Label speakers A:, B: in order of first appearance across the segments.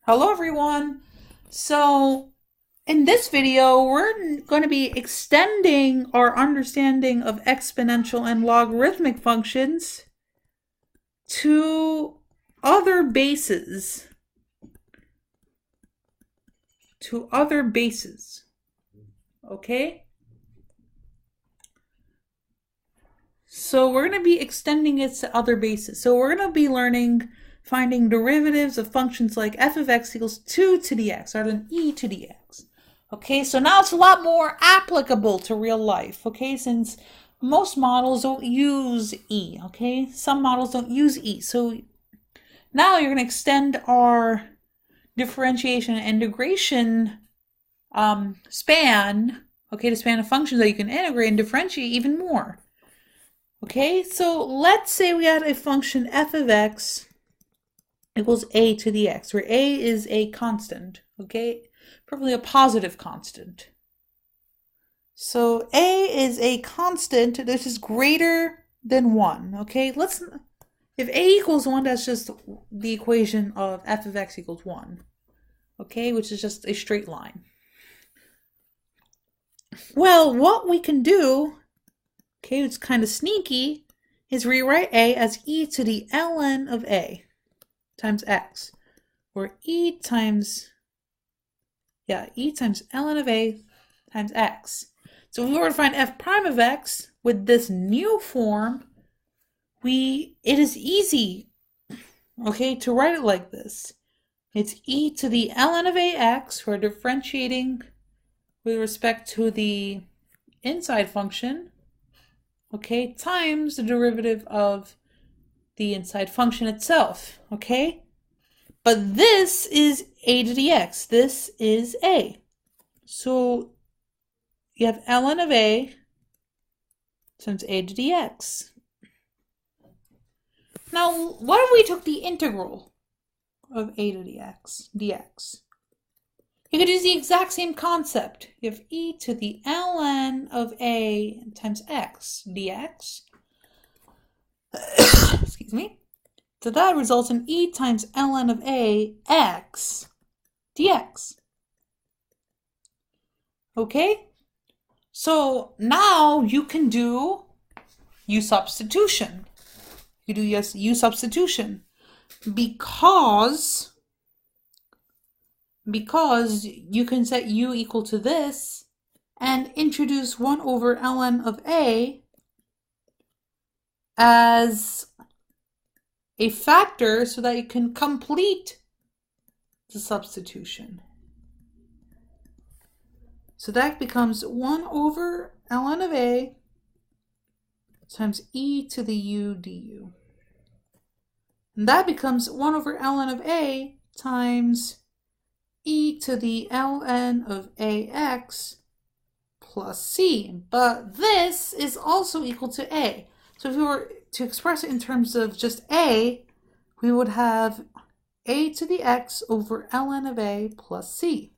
A: Hello everyone. So in this video, we're going to be extending our understanding of exponential and logarithmic functions to other bases. Okay? So we're going to be extending it to other bases. So we're going to be finding derivatives of functions like f of x equals 2 to the x rather than e to the x. Okay, so now it's a lot more applicable to real life, okay, since most models don't use e, okay? Some models don't use e. So now you're going to extend our differentiation and integration span, okay, the span of functions that you can integrate and differentiate even more. Okay, so let's say we had a function f of x equals a to the x, where a is a constant, okay? Preferably a positive constant. So a is a constant that is greater than 1, okay? If a equals 1, that's just the equation of f of x equals 1, okay? Which is just a straight line. Well, what we can do, okay, it's kind of sneaky, is rewrite a as e to the ln of a times x, or e times ln of a times x. So if we were to find f prime of x with this new form, it is easy, okay, to write it like this. It's e to the ln of ax, we're differentiating with respect to the inside function, okay, times the derivative of the inside function itself, okay? But this is a to the x. This is a. So you have ln of a times a to the x. Now, what if we took the integral of a to the x dx? You could use the exact same concept. You have e to the ln of a times x dx. Excuse me. So that results in e times ln of a x dx. Okay? So now you can do u substitution. You do u substitution because you can set u equal to this and introduce 1 over ln of a as a factor so that you can complete the substitution. So that becomes 1 over ln of a times e to the u du. And that becomes 1 over ln of a times e to the ln of ax plus c. But this is also equal to a. So if we were to express it in terms of just a, we would have a to the x over ln of a plus c.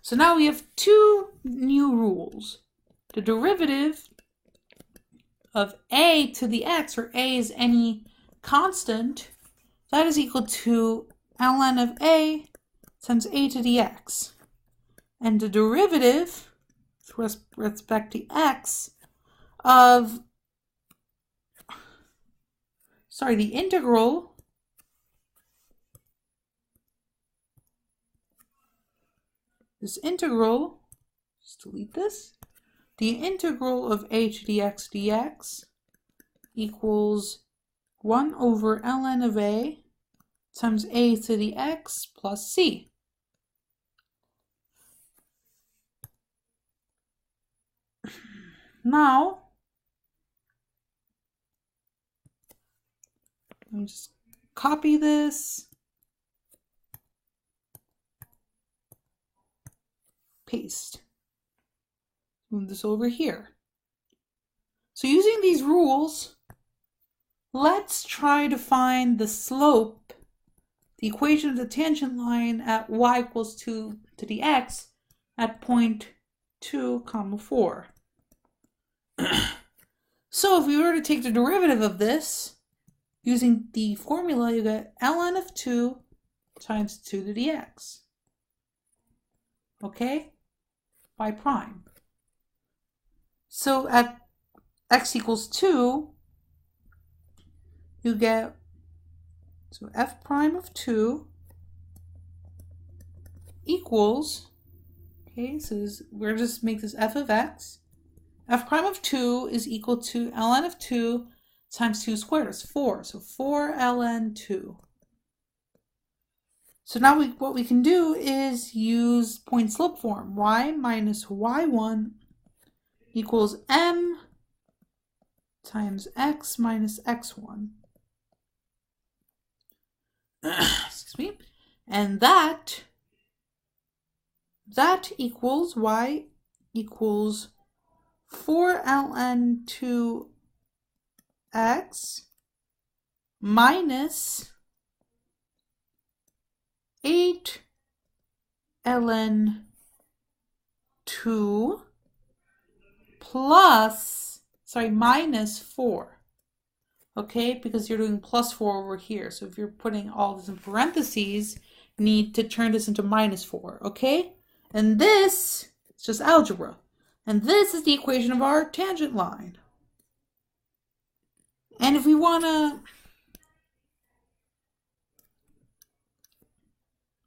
A: So now we have two new rules. The derivative of a to the x, where a is any constant, that is equal to ln of a times a to the x. And the derivative, with respect to x, of the integral just delete this, the integral of a to the x dx equals 1 over ln of a times a to the x plus c. Now, let me just copy this, paste, move this over here. So using these rules, let's try to find the slope, the equation of the tangent line at y equals 2 to the x at point 2, 4. So if we were to take the derivative of this, using the formula, you get ln of 2 times 2 to the x. Okay? By prime. So at x equals 2, you get, so f prime of 2 equals, okay, so we're just make this f of x. F prime of 2 is equal to ln of 2 times 2 squared is 4. So 4 ln 2. So now what we can do is use point slope form. Y minus y1 equals m times x minus x1. Excuse me. And that equals y equals 4 ln 2x minus 8 ln 2 minus 4. Okay, because you're doing plus 4 over here. So if you're putting all this in parentheses, you need to turn this into minus 4. Okay? And this is just algebra. And this is the equation of our tangent line. And if we want to...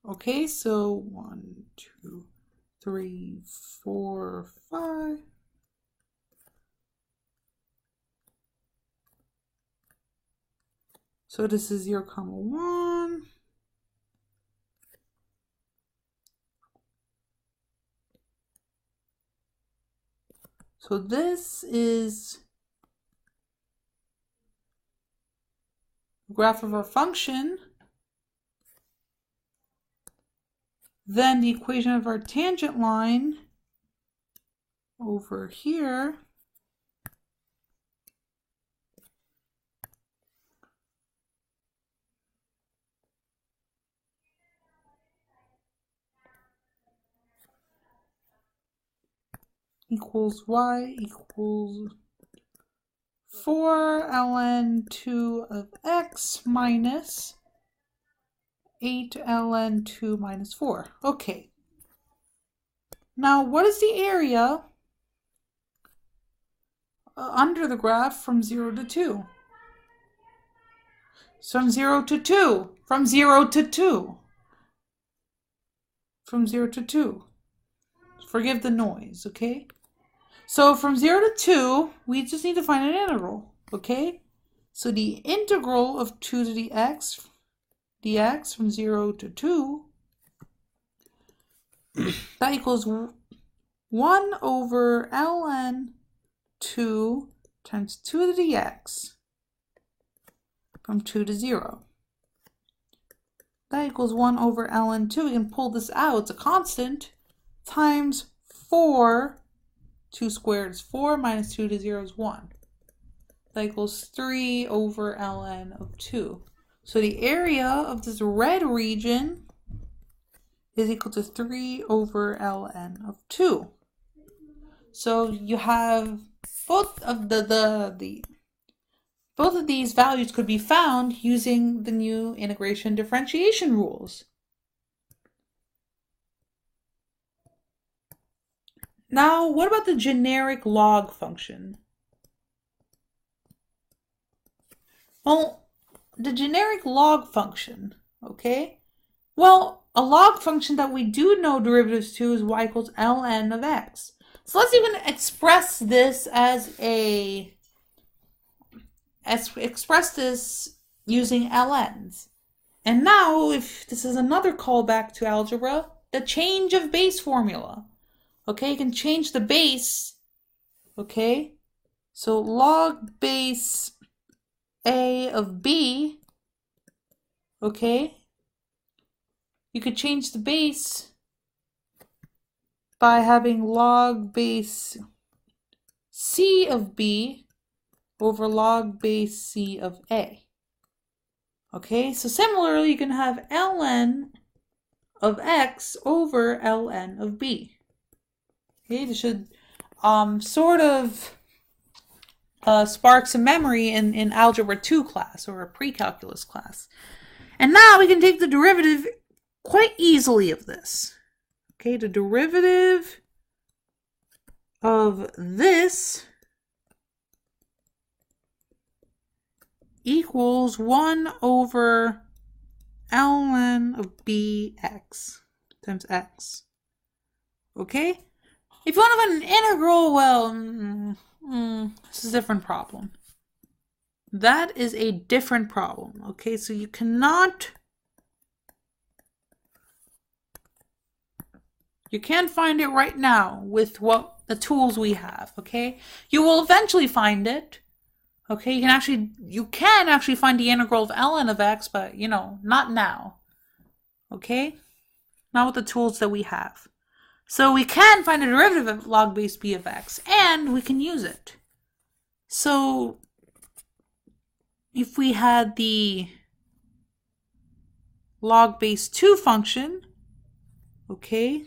A: Okay, so 1, 2, 3, 4, 5. So this is 0, 1. So this is the graph of our function. Then the equation of our tangent line over here equals y equals 4 ln 2 of x minus 8 ln 2 minus 4. Okay. Now, what is the area under the graph from 0 to 2? So from 0 to 2. From 0 to 2. From 0 to 2. Forgive the noise, okay? So from 0 to 2, we just need to find an integral, okay? So the integral of 2 to the x dx from 0 to 2, that equals 1 over ln 2 times 2 to the x from 2 to 0. That equals 1 over ln 2. We can pull this out. It's a constant times 4. 2 squared is 4 minus 2 to 0 is 1. That equals 3 over ln of 2. So the area of this red region is equal to 3 over ln of 2. So you have both of both of these values could be found using the new integration differentiation rules. Now, what about the generic log function? Well, the generic log function, okay? Well, a log function that we do know derivatives to is y equals ln of x. So let's even express this using ln's. And now, if this is another callback to algebra, the change of base formula. Okay, you can change the base. Okay, so log base a of b. Okay, you could change the base by having log base c of b over log base c of a. Okay, so similarly, you can have ln of x over ln of b. Okay, this should sort of spark some memory in Algebra 2 class or a pre-calculus class. And now we can take the derivative quite easily of this. Okay, the derivative of this equals 1 over ln of bx times x. Okay? If you want to find an integral, well, this is a different problem. That is a different problem. Okay, so you can't find it right now with what the tools we have. Okay, you will eventually find it. Okay, you can actually find the integral of ln of x, but not now. Okay, not with the tools that we have. So we can find the derivative of log base b of x, and we can use it. So if we had the log base 2 function, okay,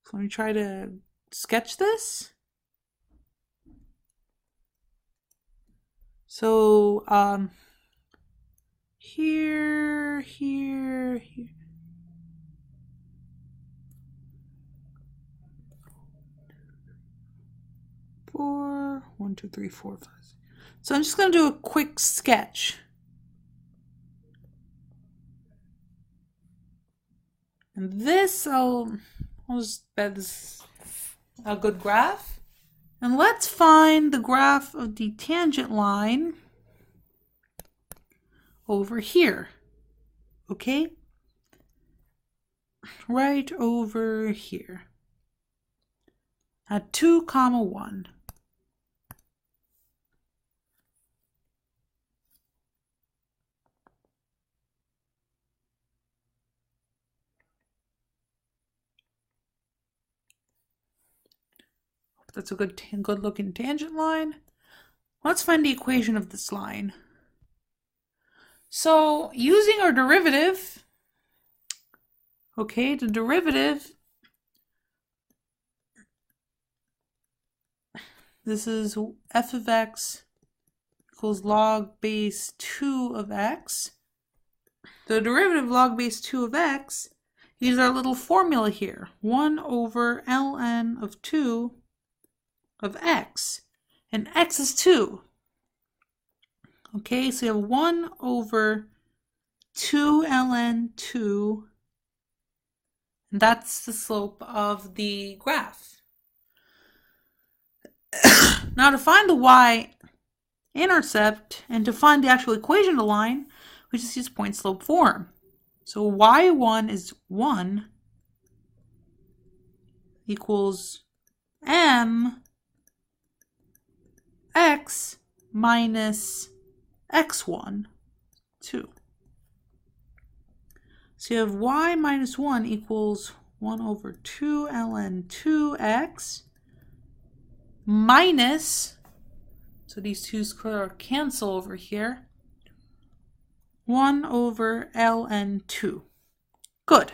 A: so let me try to sketch this. So here. 4, 1, 2, 3, 4, 5. So I'm just going to do a quick sketch. And this, I'll just bet this is a good graph. And let's find the graph of the tangent line over here. Okay? Right over here. At 2, 1. That's a good looking tangent line. Let's find the equation of this line. So using our derivative, okay, the derivative, this is f of x equals log base 2 of x. The derivative of log base 2 of x, use our little formula here, 1 over ln of 2 of x, and x is 2. Okay, so you have 1 over 2 ln 2, and that's the slope of the graph. Now to find the y-intercept and to find the actual equation of the line, we just use point slope form. So y1 is 1 equals m x minus x1, 2. So you have y minus 1 equals 1 over 2 ln 2x minus, so these twos cancel over here, 1 over ln 2. Good.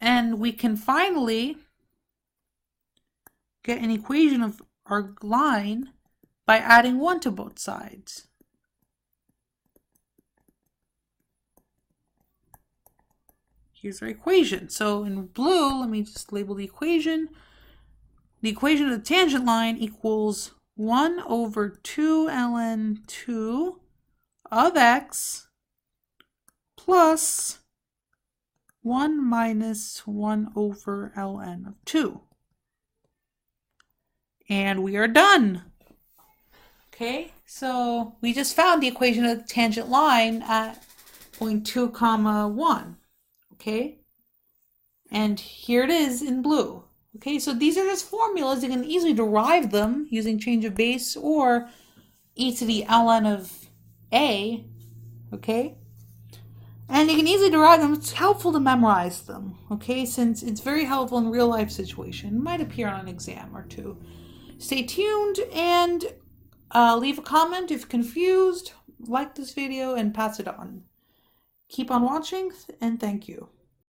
A: And we can finally get an equation of our line by adding 1 to both sides. Here's our equation. So in blue, let me just label the equation. The equation of the tangent line equals 1 over 2 ln 2 of x plus 1 minus 1 over ln of 2. And we are done. Okay, so we just found the equation of the tangent line at point 2, 1. Okay, and here it is in blue. Okay, so these are just formulas. You can easily derive them using change of base or e to the ln of a. Okay, and you can easily derive them. It's helpful to memorize them. Okay, since it's very helpful in real life situation. It might appear on an exam or two. Stay tuned and leave a comment if confused. Like this video and pass it on. Keep on watching and thank you.